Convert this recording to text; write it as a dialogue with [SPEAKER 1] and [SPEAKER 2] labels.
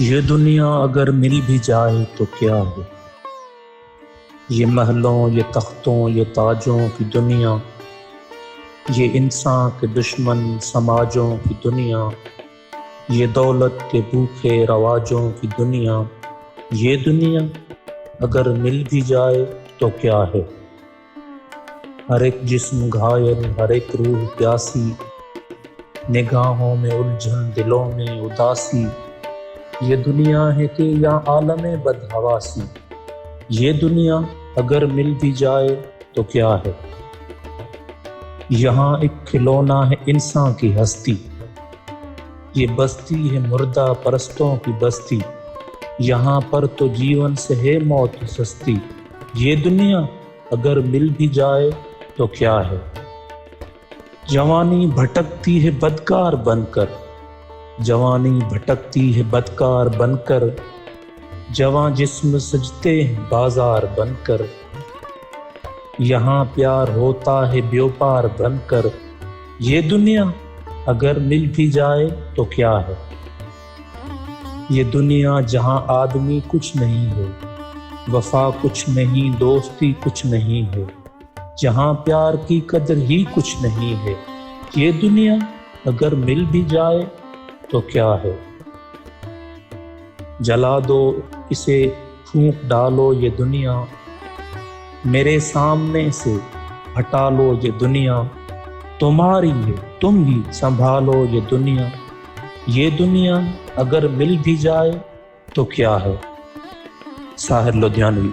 [SPEAKER 1] یہ دنیا اگر مل بھی جائے تو کیا ہے؟ یہ محلوں، یہ تختوں، یہ تاجوں کی دنیا، یہ انسان کے دشمن سماجوں کی دنیا، یہ دولت کے بھوکے رواجوں کی دنیا، یہ دنیا اگر مل بھی جائے تو کیا ہے؟ ہر ایک جسم گھائل، ہر ایک روح پیاسی، نگاہوں میں الجھن، دلوں میں اداسی، یہ دنیا ہے کہ یا عالم بدحواسی، یہ دنیا اگر مل بھی جائے تو کیا ہے؟ یہاں ایک کھلونا ہے انسان کی ہستی، یہ بستی ہے مردہ پرستوں کی بستی، یہاں پر تو جیون سے ہے موت سستی، یہ دنیا اگر مل بھی جائے تو کیا ہے؟ جوانی بھٹکتی ہے بدکار بن کر، جوانی بھٹکتی ہے بدکار بن کر، جواں جسم سجتے ہیں بازار بن کر، یہاں پیار ہوتا ہے بیوپار بن کر، یہ دنیا اگر مل بھی جائے تو کیا ہے؟ یہ دنیا جہاں آدمی کچھ نہیں ہے، وفا کچھ نہیں، دوستی کچھ نہیں ہے، جہاں پیار کی قدر ہی کچھ نہیں ہے، یہ دنیا اگر مل بھی جائے تو کیا ہے؟ جلا دو اسے، پھونک ڈالو یہ دنیا، میرے سامنے سے ہٹا لو یہ دنیا، تمہاری ہے تم ہی سنبھالو یہ دنیا، یہ دنیا اگر مل بھی جائے تو کیا ہے؟ ساحر لدھیانوی۔